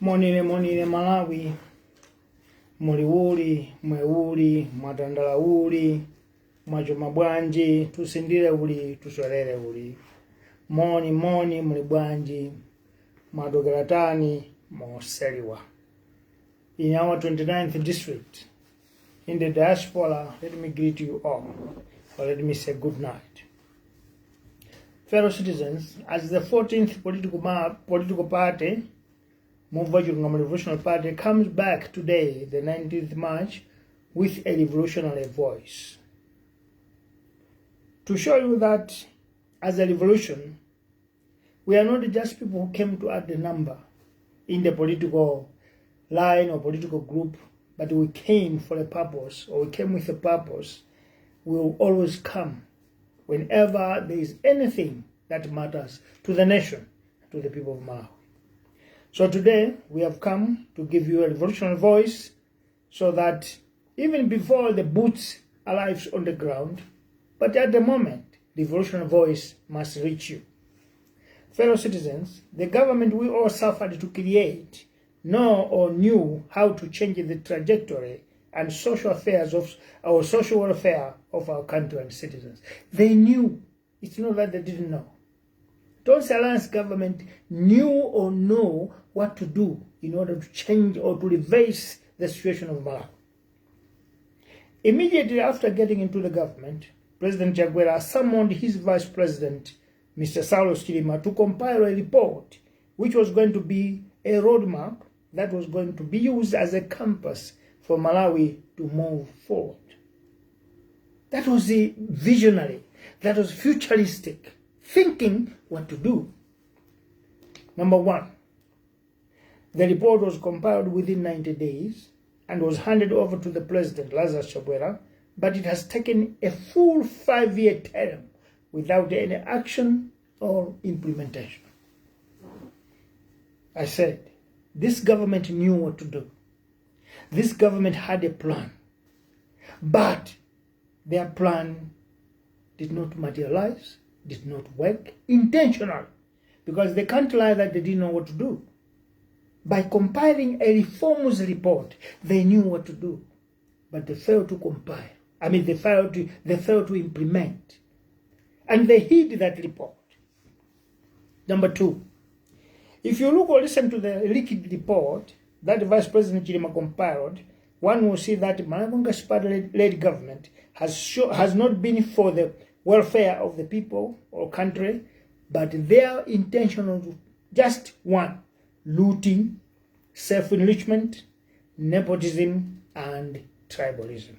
A: Monine Malawi, muliuli, mweuli, mwatandala uli, mwachoma bwanji, tusindire uli, tuswelele uli. Moni mulibwanji, mwadogeratani, moseliwa. In our 29th district, in the diaspora, let me greet you all, or let me say good night. Fellow citizens, as the 14th political party, Muvi Wachilungamo Revolutionary Party comes back today, the 19th March, with a revolutionary voice. To show you that as a revolution, we are not just people who came to add the number in the political line or political group, but we came for a purpose, or we came with a purpose. We will always come whenever there is anything that matters to the nation, to the people of Malawi. So today, we have come to give you a revolutionary voice so that even before the boots arrives on the ground, but at the moment, the revolutionary voice must reach you. Fellow citizens, the government we all suffered to create knew how to change the trajectory and social affairs of our social welfare of our country and citizens. They knew. It's not that they didn't know. Tonse Alliance government knew or know what to do in order to change or to reverse the situation of Malawi. Immediately after getting into the government, President Chakwera summoned his vice president, Mr. Saulos Chilima, to compile a report which was going to be a roadmap that was going to be used as a compass for Malawi to move forward. That was the visionary, that was futuristic, thinking what to do. Number one, the report was compiled within 90 days and was handed over to the president, Lazarus Chakwera, but it has taken a full 5-year term without any action or implementation. I said, this government knew what to do. This government had a plan, but their plan did not materialize, did not work intentionally, because they can't lie that they didn't know what to do. By compiling a reforms report, they knew what to do, but they failed to compile. They failed to implement, and they hid that report. Number two, if you look or listen to the leaked report that Vice President Chilima compiled, one will see that Mnangagwa Party-led government has not been for the welfare of the people or country, but their intention of just one: looting, self-enrichment, nepotism, and tribalism.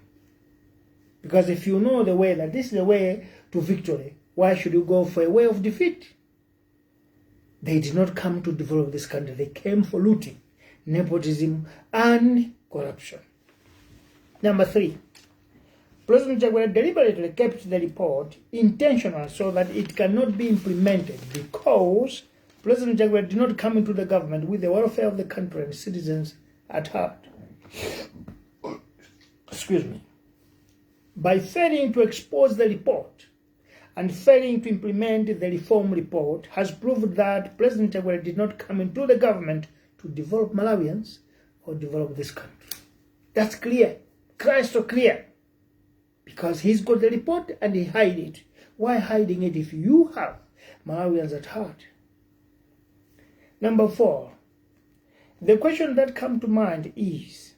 A: Because if you know the way that this is the way to victory, why should you go for a way of defeat? They did not come to develop this country. They came for looting, nepotism, and corruption. Number three, President Jaguar deliberately kept the report intentional so that it cannot be implemented, because President Jaguar did not come into the government with the welfare of the country and citizens at heart. Excuse me. By failing to expose the report and failing to implement the reform report has proved that President Jaguar did not come into the government to develop Malawians or develop this country. That's clear, crystal clear, because he's got the report and he hid it. Why hiding it if you have Malawians at heart? Number four, the question that comes to mind is,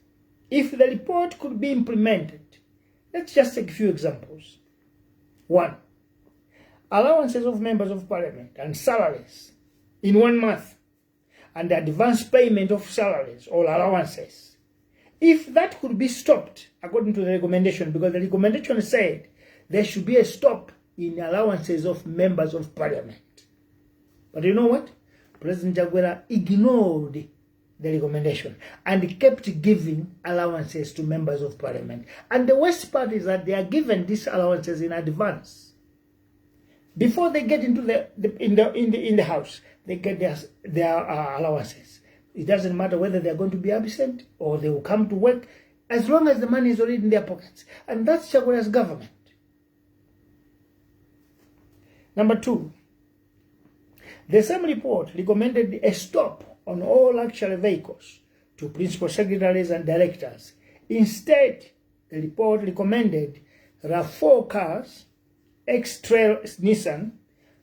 A: if the report could be implemented, let's just take a few examples. One, allowances of members of parliament and salaries in 1 month, and the advance payment of salaries or allowances. If that could be stopped according to the recommendation, because the recommendation said there should be a stop in allowances of members of parliament. But you know what? President Jaguar ignored the recommendation and kept giving allowances to members of parliament. And the worst part is that they are given these allowances in advance. Before they get into the house, they get their allowances. It doesn't matter whether they are going to be absent or they will come to work, as long as the money is already in their pockets. And that's Jaguar's government. Number two, the same report recommended a stop on all luxury vehicles to principal secretaries and directors. Instead, the report recommended RAV4 cars, X-Trail Nissan,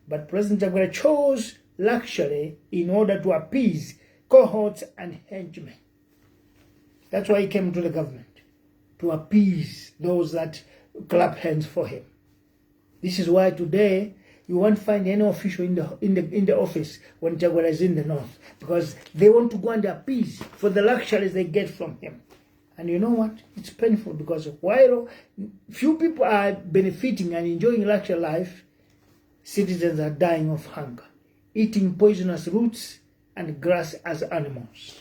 A: but President Jaguar chose luxury in order to appease cohorts and henchmen. That's why he came to the government, to appease those that clap hands for him. This is why today you won't find any official in the office when Jaguar is in the north, because they want to go and appease for the luxuries they get from him. And you know what? It's painful, because while few people are benefiting and enjoying luxury life, citizens are dying of hunger, eating poisonous roots and grass as animals.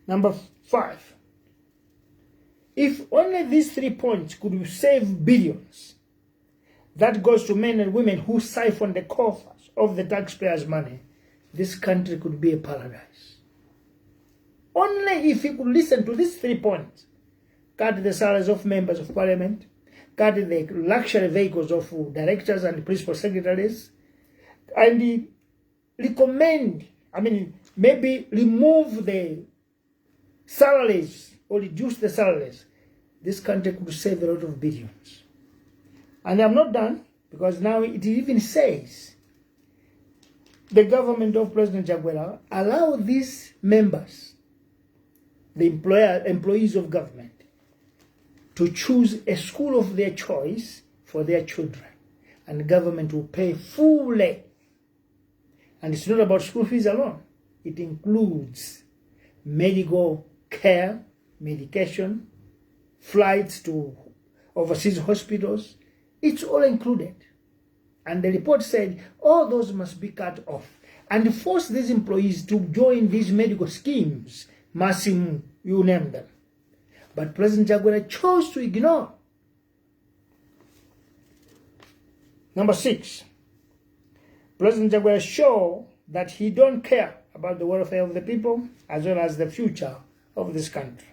A: Number five, if only these 3 points could save billions, that goes to men and women who siphon the coffers of the taxpayers' money, this country could be a paradise. Only if you could listen to these 3 points: cut the salaries of members of parliament, cut the luxury vehicles of directors and principal secretaries, and recommend, maybe remove the salaries or reduce the salaries, this country could save a lot of billions. And I'm not done, because now it even says the government of President Jaguar allow these members, the employees of government, to choose a school of their choice for their children, and government will pay fully. And it's not about school fees alone. It includes medical care, medication, flights to overseas hospitals. It's all included. And the report said all those must be cut off, and force these employees to join these medical schemes, Massim, you name them. But President Jaguar chose to ignore Number 6, President Chakwera show that he don't care about the welfare of the people as well as the future of this country.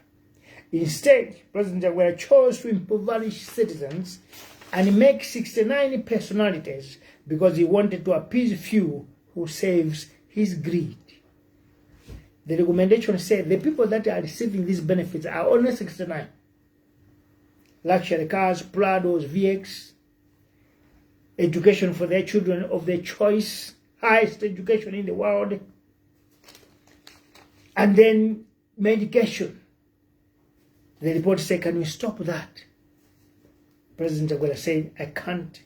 A: Instead, President Chakwera chose to impoverish citizens and make 69 personalities because he wanted to appease few who saves his greed. The recommendation said the people that are receiving these benefits are only 69. Luxury cars, Prados, VX, education for their children of their choice, highest education in the world, and then medication. The report said, can we stop that? President Chakwera said, I can't.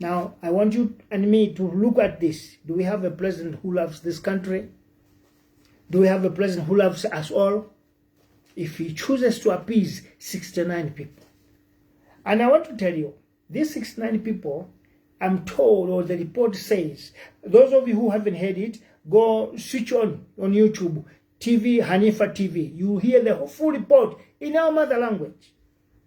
A: Now, I want you and me to look at this. Do we have a president who loves this country? Do we have a president who loves us all? If he chooses to appease 69 people. And I want to tell you, these 69 people, I'm told, or the report says, those of you who haven't heard it, go switch on YouTube, TV, Hanifa TV. You hear the full report in our mother language.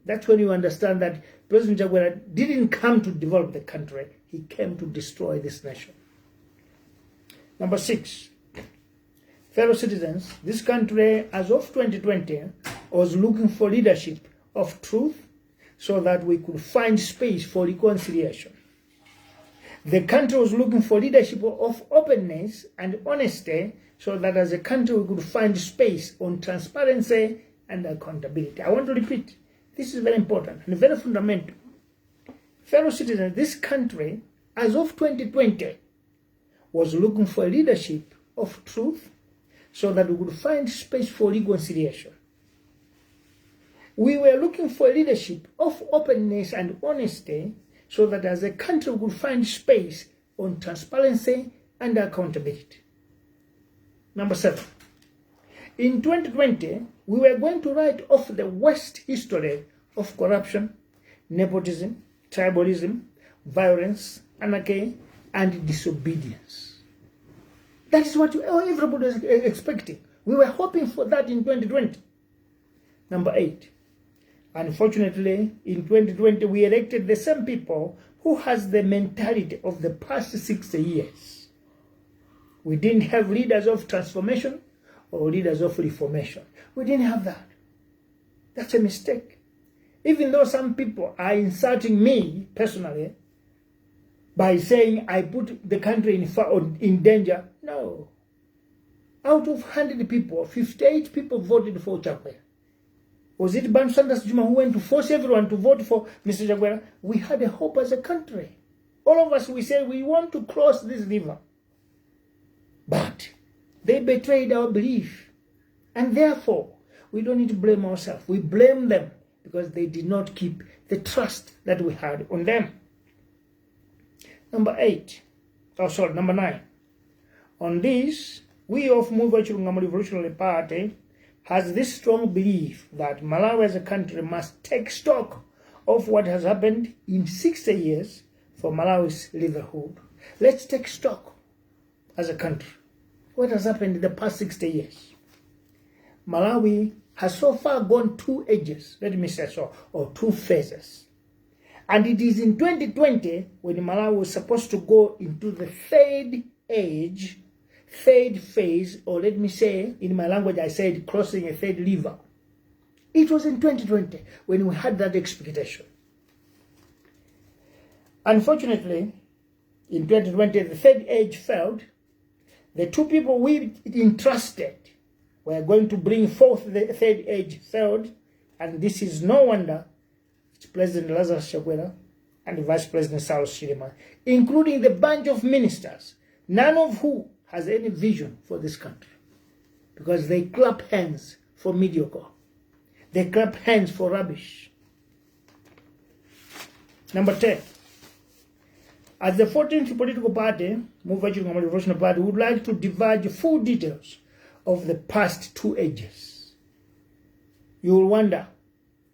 A: That's when you understand that President Chakwera didn't come to develop the country. He came to destroy this nation. Number 6, fellow citizens, this country, as of 2020, was looking for leadership of truth so that we could find space for reconciliation. The country was looking for leadership of openness and honesty so that as a country we could find space on transparency and accountability. I want to repeat, this is very important and very fundamental. Fellow citizens, this country, as of 2020, was looking for leadership of truth so that we could find space for reconciliation. We were looking for leadership of openness and honesty so that as a country we could find space on transparency and accountability. Number 7, in 2020, we were going to write off the worst history of corruption, nepotism, tribalism, violence, anarchy, and disobedience. That is what everybody was expecting. We were hoping for that in 2020. Number 8, unfortunately, in 2020, we elected the same people who has the mentality of the past 60 years. We didn't have leaders of transformation or leaders of reformation. We didn't have that. That's a mistake. Even though some people are insulting me personally by saying I put the country in danger. No. Out of 100 people, 58 people voted for Chakwera. Was it Ban Sanders Juma who went to force everyone to vote for Mr. Chakwera? We had a hope as a country. All of us, we said we want to cross this river. But they betrayed our belief. And therefore, we don't need to blame ourselves. We blame them because they did not keep the trust that we had on them. Number 9. On this, we of Muvi Wachilungamo Revolutionary Party has this strong belief that Malawi as a country must take stock of what has happened in 60 years for Malawi's livelihood. Let's take stock as a country. What has happened in the past 60 years? Malawi has so far gone 2 ages, let me say so, or 2 phases. And it is in 2020 when Malawi was supposed to go into the third phase, or let me say, in my language I said crossing a third river. It was in 2020 when we had that expectation. Unfortunately, in 2020, the third age failed. The 2 people we entrusted were going to bring forth the third age failed, and this is no wonder. It's President Lazarus Chakwera and Vice President Saulos Chilima, including the bunch of ministers, none of who has any vision for this country, because they clap hands for mediocre. They clap hands for rubbish. Number 10. As the 14th political party, Muvi Wachilungamo Revolutionary Party, would like to divulge full details of the past 2 ages. You will wonder,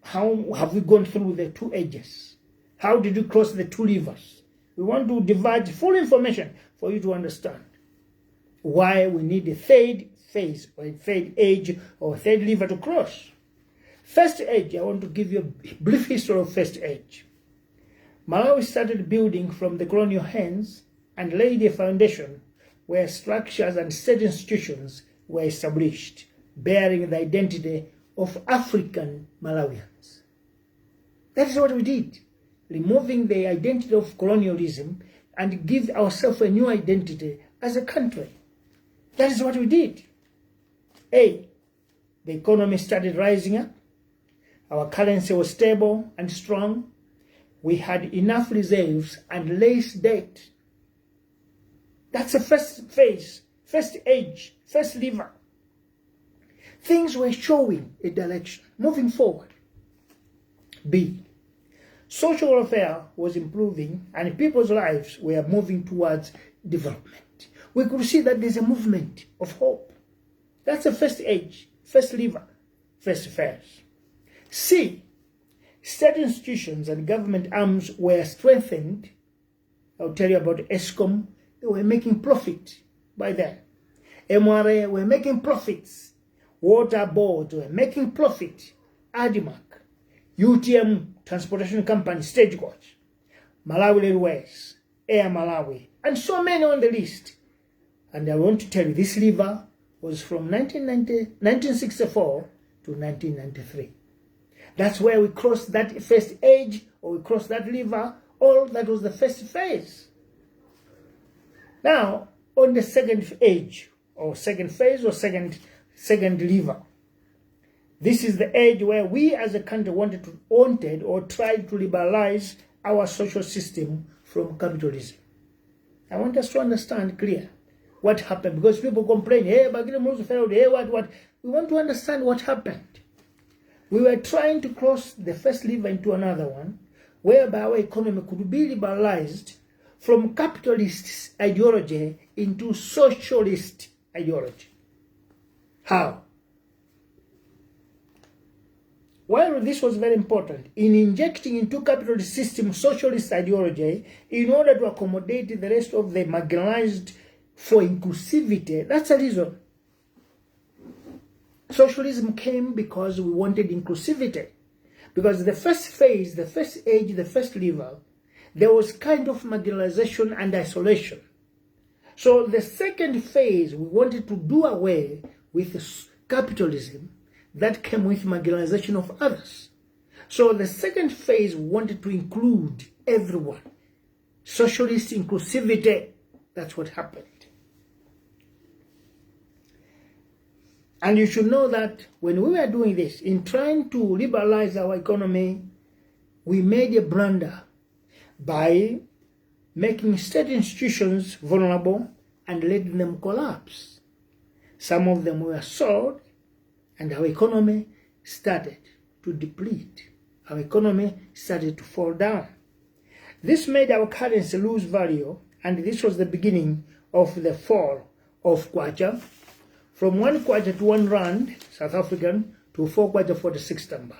A: how have we gone through the 2 ages? How did we cross the 2 rivers? We want to divulge full information for you to understand why we need a third phase, or a third age, or a third river to cross. First age, I want to give you a brief history of first age. Malawi started building from the colonial hands and laid a foundation where structures and state institutions were established, bearing the identity of African Malawians. That is what we did, removing the identity of colonialism and give ourselves a new identity as a country. That is what we did. A, the economy started rising up. Our currency was stable and strong. We had enough reserves and less debt. That's the first phase, first age, first lever. Things were showing a direction, moving forward. B, social welfare was improving and people's lives were moving towards development. We could see that there's a movement of hope. That's the first age, first lever, first phase. C, state institutions and government arms were strengthened. I'll tell you about ESCOM. They were making profit by then. MRA were making profits. Water boards were making profit. ADMAC, UTM Transportation Company, Stagecoach, Malawi Railways, Air Malawi, and so many on the list. And I want to tell you, this lever was from 1964 to 1993. That's where we crossed that first age, or we crossed that lever. All that was the first phase. Now, on the second age, or second phase, or second lever, this is the age where we as a country wanted or tried to liberalize our social system from capitalism. I want us to understand clear what happened, because people complain, hey, Bagire failed, hey, what? We want to understand what happened. We were trying to cross the first lever into another one, whereby our economy could be liberalized from capitalist ideology into socialist ideology. How? Well, this was very important in injecting into capitalist system socialist ideology in order to accommodate the rest of the marginalized for inclusivity. That's the reason. Socialism came because we wanted inclusivity. Because the first phase, the first age, the first lever, there was kind of marginalization and isolation. So the second phase, we wanted to do away with capitalism that came with marginalization of others. So the second phase, we wanted to include everyone. Socialist inclusivity, that's what happened. And you should know that when we were doing this, in trying to liberalize our economy, we made a blunder by making state institutions vulnerable and letting them collapse. Some of them were sold, and our economy started to deplete. Our economy started to fall down. This made our currency lose value, and this was the beginning of the fall of kwacha, from 1 kwacha to 1 rand, South African, to 4 kwacha 46 tamba.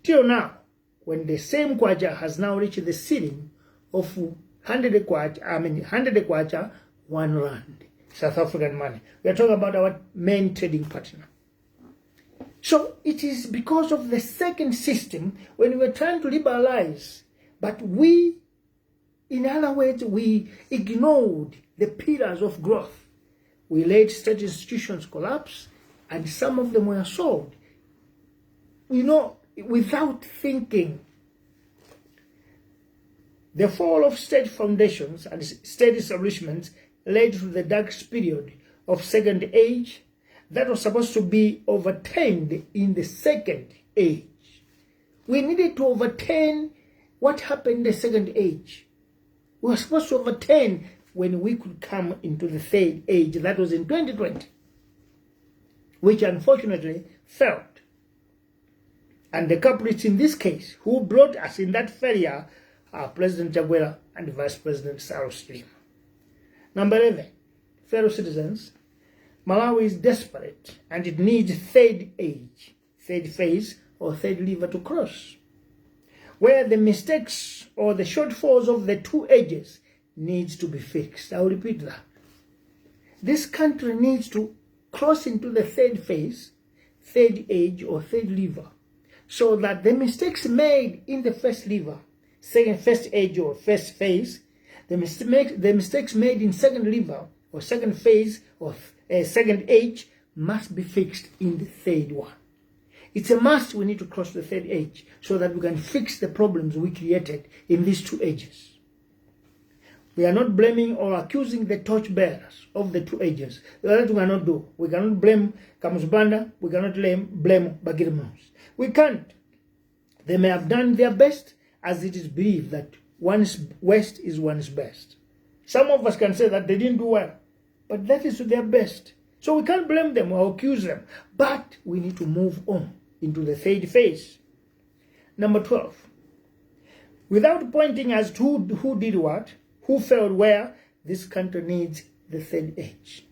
A: Till now, when the same kwacha has now reached the ceiling of 100 kwacha, 1 rand, South African money. We are talking about our main trading partner. So it is because of the second system, when we were trying to liberalize, but we, in other words, we ignored the pillars of growth. We let state institutions collapse, and some of them were sold, without thinking. The fall of state foundations and state establishments led to the dark period of second age that was supposed to be overturned in the second age. We needed to overturn what happened in the second age. We were supposed to overturn when we could come into the third age, that was in 2020, which unfortunately failed. And the culprits in this case, who brought us in that failure, are President Jaguela and Vice President Cyrus Lima. Number 11, fellow citizens, Malawi is desperate and it needs third age, third phase, or third lever to cross, where the mistakes or the shortfalls of the 2 ages needs to be fixed. I'll repeat that. This country needs to cross into the third phase, third age, or third lever, so that the mistakes made in the first lever first age or first phase, the mistakes made in second lever or second phase or second age must be fixed in the third one. It's a must. We need to cross the third age so that we can fix the problems we created in these two ages. We are not blaming or accusing the torch bearers of the two ages. That we cannot do. We cannot blame Kamusbanda. We cannot blame Bagirmos. We can't. They may have done their best, as it is believed that one's worst is one's best. Some of us can say that they didn't do well, but that is their best. So we can't blame them or accuse them. But we need to move on into the third phase. Number 12. Without pointing as to who did what, who failed where, this country needs the third age.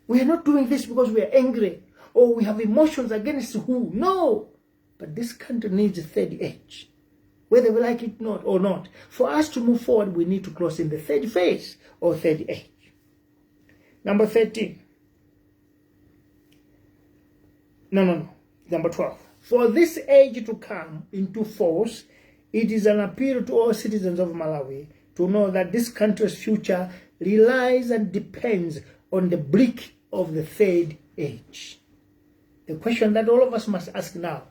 A: We are not doing this because we are angry or we have emotions against who. No. But this country needs a third age, whether we like it or not. For us to move forward, we need to cross in the third phase or third age. Number 13. Number 12. For this age to come into force, it is an appeal to all citizens of Malawi to know that this country's future relies and depends on the brick of the third age. The question that all of us must ask now,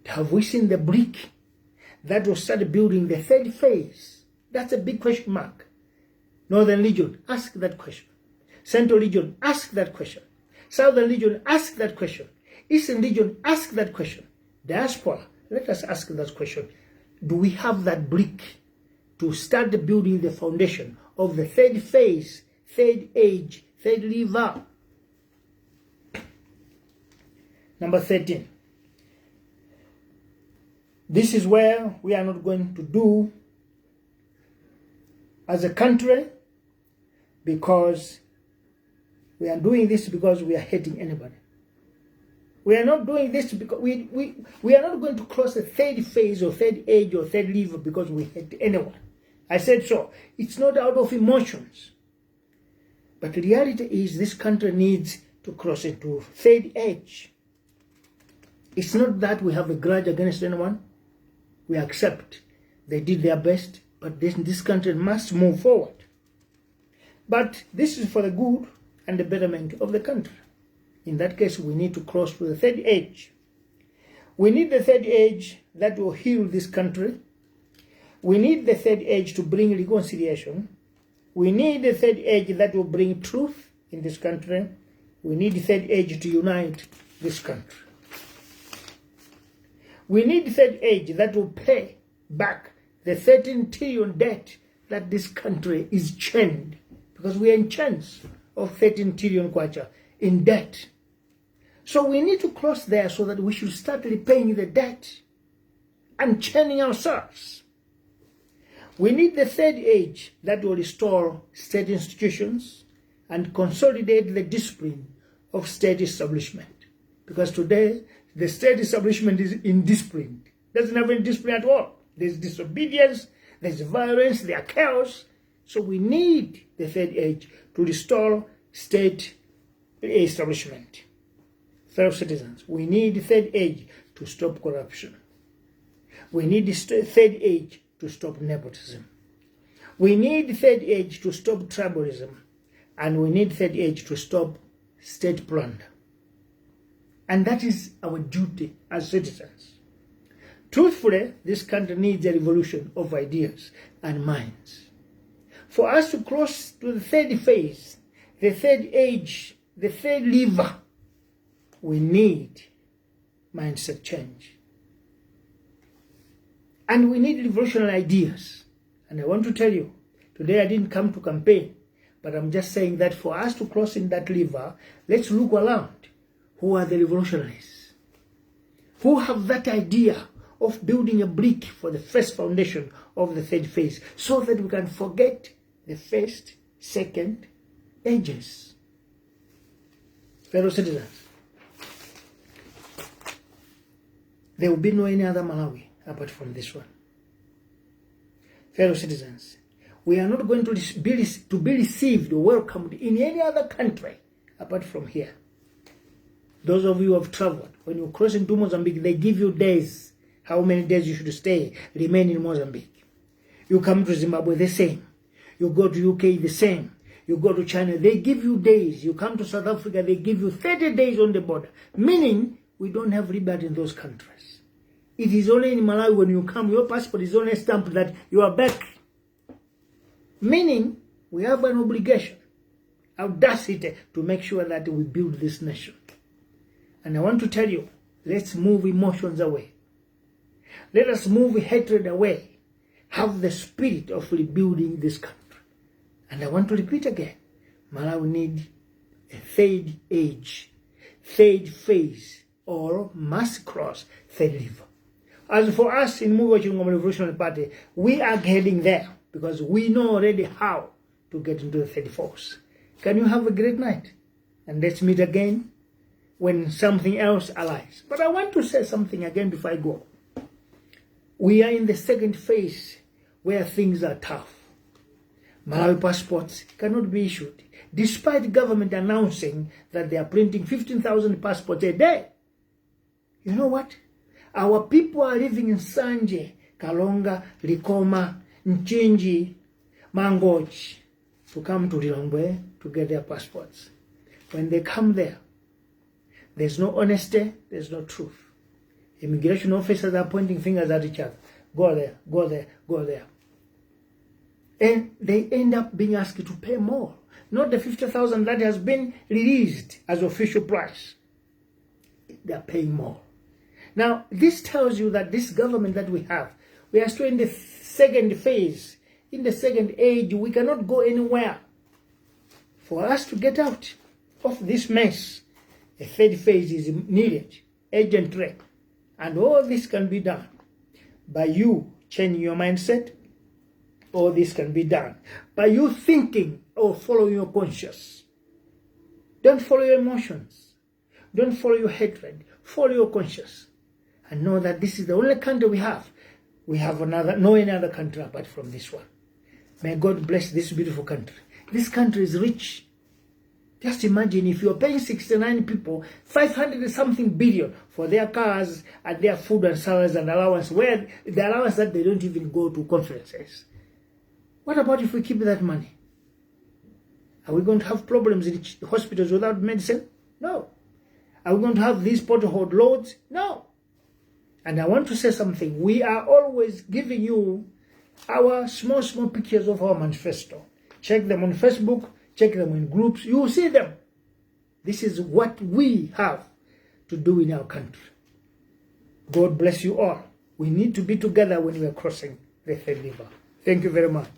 A: have we seen the brick that will start building the third phase? That's a big question mark. Northern Legion, ask that question. Central Legion, ask that question. Southern Legion, ask that question. Eastern Legion, ask that question. Diaspora, let us ask that question. Do we have that brick to start building the foundation of the third phase, third age, third lever? Number 13. This is where we are not going to do as a country, because we are doing this because we are hating anybody. We are not doing this because we are not going to cross the third phase or third age or third lever because we hate anyone. I said so. It's not out of emotions. But the reality is this country needs to cross into third age. It's not that we have a grudge against anyone. We accept they did their best, but this country must move forward. But this is for the good and the betterment of the country. In that case, we need to cross to the third age. We need the third age that will heal this country. We need the third age to bring reconciliation. We need the third age that will bring truth in this country. We need the third age to unite this country. We need the third age that will pay back the 13 trillion debt that this country is chained, because we are in chains of 13 trillion kwacha in debt. So we need to cross there so that we should start repaying the debt and chaining ourselves. We need the third age that will restore state institutions and consolidate the discipline of state establishment. Because today, the state establishment is indisciplined. Doesn't have any discipline at all. There's disobedience, there's violence, there's chaos. So we need the third age to restore state establishment. Fellow citizens, we need the third age to stop corruption. We need the third age to stop nepotism. We need the third age to stop tribalism. And we need the third age to stop state plunder. And that is our duty as citizens. Truthfully, this country needs a revolution of ideas and minds. For us to cross to the third phase, the third age, the third lever, we need mindset change. And we need revolutionary ideas. And I want to tell you, today I didn't come to campaign, but I'm just saying that for us to cross in that lever, let's look around. Who are the revolutionaries? Who have that idea of building a brick for the first foundation of the third phase, so that we can forget the first, second ages? Fellow citizens, there will be no any other Malawi apart from this one. Fellow citizens, we are not going to be received or welcomed in any other country apart from here. Those of you who have traveled, when you cross into Mozambique, they give you days. how many days you should stay, remain in Mozambique. You come to Zimbabwe, the same. You go to UK, the same. You go to China, they give you days. You come to South Africa, they give you 30 days on the border. Meaning, we don't have liberty in those countries. It is only in Malawi when you come, your passport is only stamped that you are back. Meaning, we have an obligation, audacity, to make sure that we build this nation. And I want to tell you, let's move emotions away. Let us move hatred away. Have the spirit of rebuilding this country. And I want to repeat again, Malawi needs a third age, third phase, or must cross third river. As for us in Muvi Wachilungamo Revolutionary Party, we are heading there because we know already how to get into the third force. Can you have a great night? And let's meet again when something else aligns. But I want to say something again before I go. We are in the second phase where things are tough. Malawi passports cannot be issued, despite government announcing that they are printing 15,000 passports a day. You know what? Our people are living in Sanje, Kalonga, Likoma, Nchinji, Mangochi, to come to Lilongwe to get their passports. When they come there, there's no honesty, there's no truth. Immigration officers are pointing fingers at each other. Go there, go there, go there. And they end up being asked to pay more. Not the 50,000 that has been released as official price. They are paying more. Now, this tells you that this government that we are still in the second phase. In the second age, we cannot go anywhere. For us to get out of this mess, a third phase is needed, urgently. And all this can be done by you changing your mindset. All this can be done by you thinking or following your conscience. Don't follow your emotions. Don't follow your hatred. Follow your conscience. And know that this is the only country we have. We have no any other country apart from this one. May God bless this beautiful country. This country is rich. Just imagine if you're paying 69 people 500 something billion for their cars and their food and salaries and allowance, where the allowance that they don't even go to conferences. What about if we keep that money? Are we going to have problems in hospitals without medicine? No. Are we going to have these pothole loads? No. And I want to say something. We are always giving you our small pictures of our manifesto. Check them on Facebook. Check them in groups. You will see them. This is what we have to do in our country. God bless you all. We need to be together when we are crossing the third river. Thank you very much.